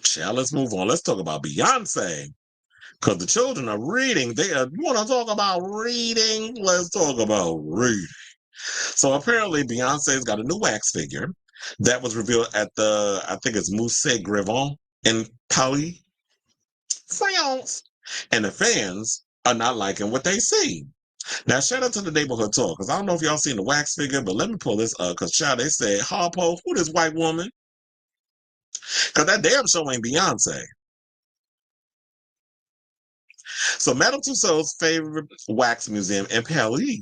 Child, let's move on. Let's talk about Beyonce. Because the children are reading. You want to talk about reading? Let's talk about reading. So apparently Beyonce's got a new wax figure that was revealed at I think it's Musée Grivon in Paris, France. And the fans are not liking what they see. Now, shout out to the neighborhood talk, because I don't know if y'all seen the wax figure, but let me pull this up, because child, they said, Harpo, who this white woman? Because that damn show ain't Beyonce. So Madame Tussauds favorite wax museum in Paris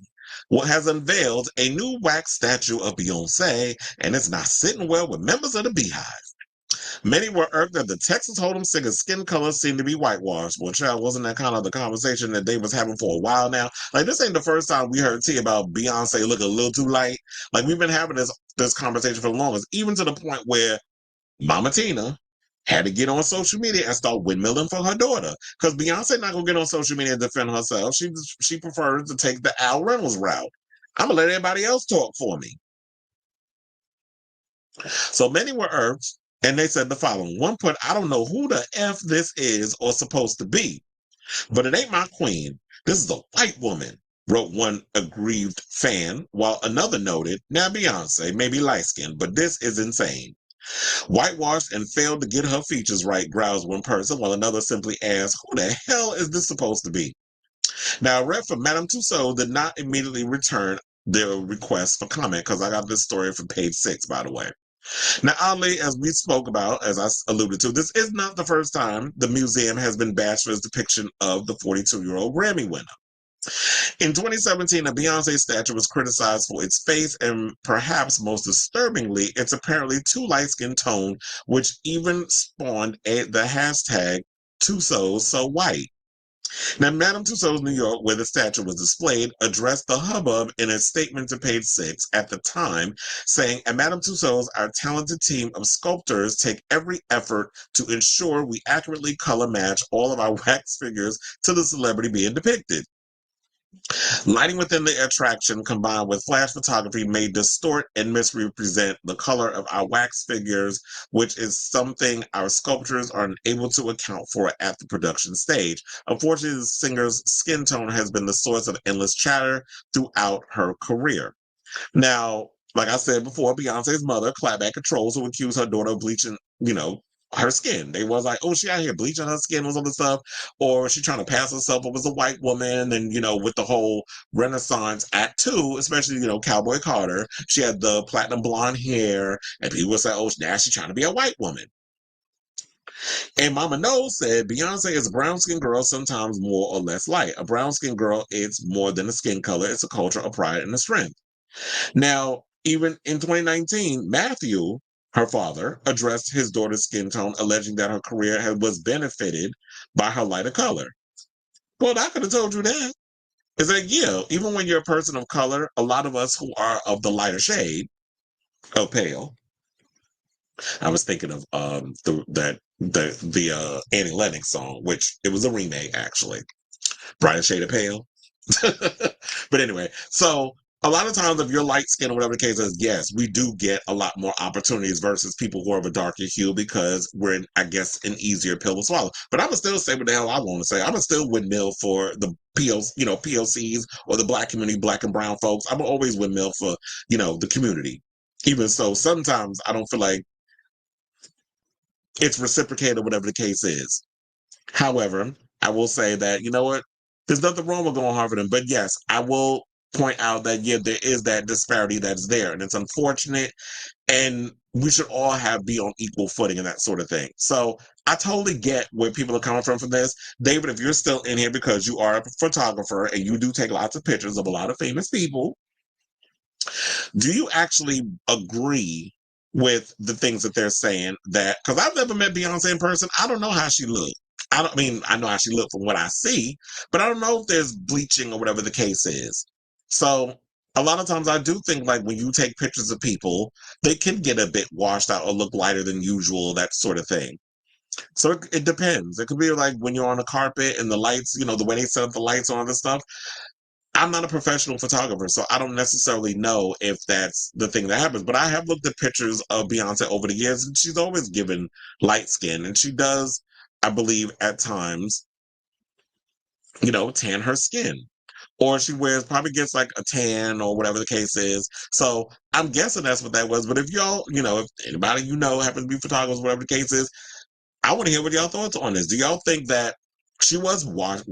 has unveiled a new wax statue of Beyoncé, and it's not sitting well with members of the BeyHive. Many were irked that the Texas Hold'em singer's skin color seemed to be whitewashed. Well, child, wasn't that kind of the conversation that they was having for a while now? Like, this ain't the first time we heard T about Beyonce looking a little too light. Like, we've been having this conversation for the longest, even to the point where Mama Tina had to get on social media and start windmilling for her daughter. Because Beyonce not gonna get on social media and defend herself. She prefers to take the Al Reynolds route. I'm gonna let everybody else talk for me. So many were irked, and they said the following. One put, I don't know who the F this is or supposed to be, but it ain't my queen. This is a white woman, wrote one aggrieved fan, while another noted, now Beyonce may be light-skinned, but this is insane. Whitewashed and failed to get her features right, growls one person, while another simply asks, who the hell is this supposed to be? Now, a rep for Madame Tussauds did not immediately return their request for comment, because I got this story from page 6, by the way. Now, oddly, as we spoke about, as I alluded to, this is not the first time the museum has been bashed for its depiction of the 42-year-old Grammy winner. In 2017, a Beyoncé statue was criticized for its face and perhaps most disturbingly, its apparently too light-skinned tone, which even spawned the hashtag Tussauds So White. Now, Madame Tussauds New York, where the statue was displayed, addressed the hubbub in a statement to page 6 at the time, saying, at Madame Tussauds, our talented team of sculptors take every effort to ensure we accurately color match all of our wax figures to the celebrity being depicted. Lighting within the attraction combined with flash photography may distort and misrepresent the color of our wax figures, which is something our sculptors are unable to account for at the production stage. Unfortunately, the singer's skin tone has been the source of endless chatter throughout her career. Now, like I said before, Beyonce's mother clapped back at trolls who accused her daughter of bleaching, her skin. They was like, oh, she out here bleaching her skin or some stuff, or she trying to pass herself up as a white woman. And, with the whole Renaissance act too, especially, Cowboy Carter, she had the platinum blonde hair, and people would say, oh, now she's trying to be a white woman. And Mama Knowles said Beyonce is a brown skinned girl, sometimes more or less light. A brown skinned girl is more than a skin color, it's a culture, a pride, and a strength. Now, even in 2019, Matthew, her father, addressed his daughter's skin tone, alleging that her career was benefited by her lighter color. Well, I could have told you that. It's like, yeah, even when you're a person of color, a lot of us who are of the lighter shade of pale. I was thinking of the Annie Lennox song, which it was a remake actually. Brighter shade of pale. But anyway, so a lot of times if you're light skinned or whatever the case is, yes, we do get a lot more opportunities versus people who are of a darker hue because we're in, I guess, an easier pill to swallow. But I'm gonna still say what the hell I want to say. I'm gonna still windmill for the POCs or the black community, black and brown folks. I'm gonna always windmill for, the community. Even so, sometimes I don't feel like it's reciprocated or whatever the case is. However, I will say that, you know what? There's nothing wrong with going hard for them. But yes, I will point out that, yeah, there is that disparity that's there. And it's unfortunate. And we should all be on equal footing and that sort of thing. So I totally get where people are coming from this. David, if you're still in here because you are a photographer and you do take lots of pictures of a lot of famous people, do you actually agree with the things that they're saying? That because I've never met Beyonce in person, I don't know how she looks. I know how she looked from what I see, but I don't know if there's bleaching or whatever the case is. So a lot of times I do think like when you take pictures of people, they can get a bit washed out or look lighter than usual, that sort of thing. So it depends. It could be like when you're on a carpet and the lights, the way they set up the lights on all this stuff. I'm not a professional photographer, so I don't necessarily know if that's the thing that happens. But I have looked at pictures of Beyonce over the years, and she's always given light skin, and she does, I believe, at times, tan her skin. Or she wears probably gets like a tan or whatever the case is. So I'm guessing that's what that was. But if y'all, if anybody happens to be photographers, whatever the case is, I want to hear what y'all thoughts on this. Do y'all think that she was white,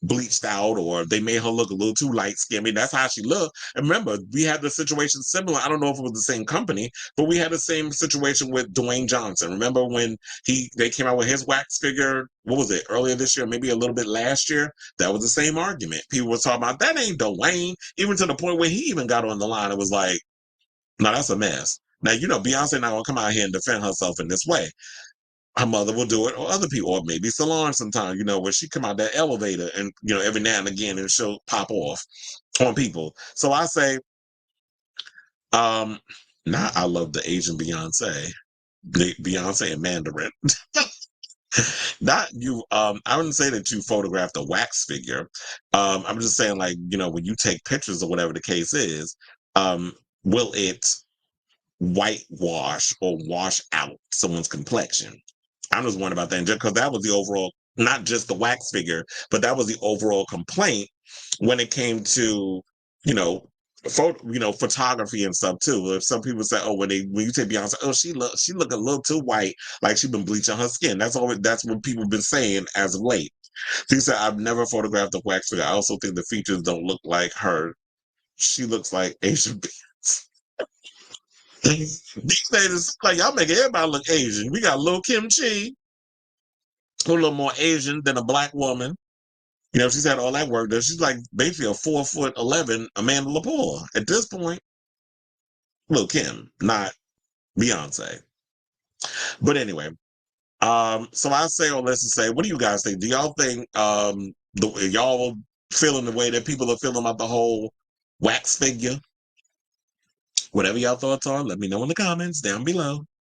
bleached out, or they made her look a little too light skinned? I mean, that's how she looked. And remember, we had the situation similar. I don't know if it was the same company, but we had the same situation with Dwayne Johnson. Remember when they came out with his wax figure? What was it, earlier this year, maybe a little bit last year? That was the same argument. People were talking about that ain't Dwayne, even to the point where he even got on the line. It was like, no, that's a mess. Now, Beyonce not gonna come out here and defend herself in this way. Her mother will do it, or other people, or maybe Solange sometimes, where she come out that elevator and, every now and again, and she'll pop off on people. So I say, now I love the Asian Beyonce, the Beyonce and Mandarin. Not you, I wouldn't say that you photographed a wax figure. I'm just saying, like, when you take pictures or whatever the case is, will it whitewash or wash out someone's complexion? I'm just worried about that, just because that was the overall, not just the wax figure, but that was the overall complaint when it came to, photography and stuff too. If some people say, oh, when you take Beyonce, oh, she look a little too white, like she's been bleaching her skin. That's what people have been saying as of late. She said, I've never photographed a wax figure. I also think the features don't look like her. She looks like Asian Beyonce. These days, it's like y'all make everybody look Asian. We got Lil Kim Chi, who a little more Asian than a black woman. She's had all that work done. She's like basically a 4'11" Amanda Lepore at this point. Lil Kim, not Beyonce. But anyway, so I say all this to say, what do you guys think? Do y'all think y'all feeling the way that people are feeling about the whole wax figure? Whatever y'all thoughts are, let me know in the comments down below.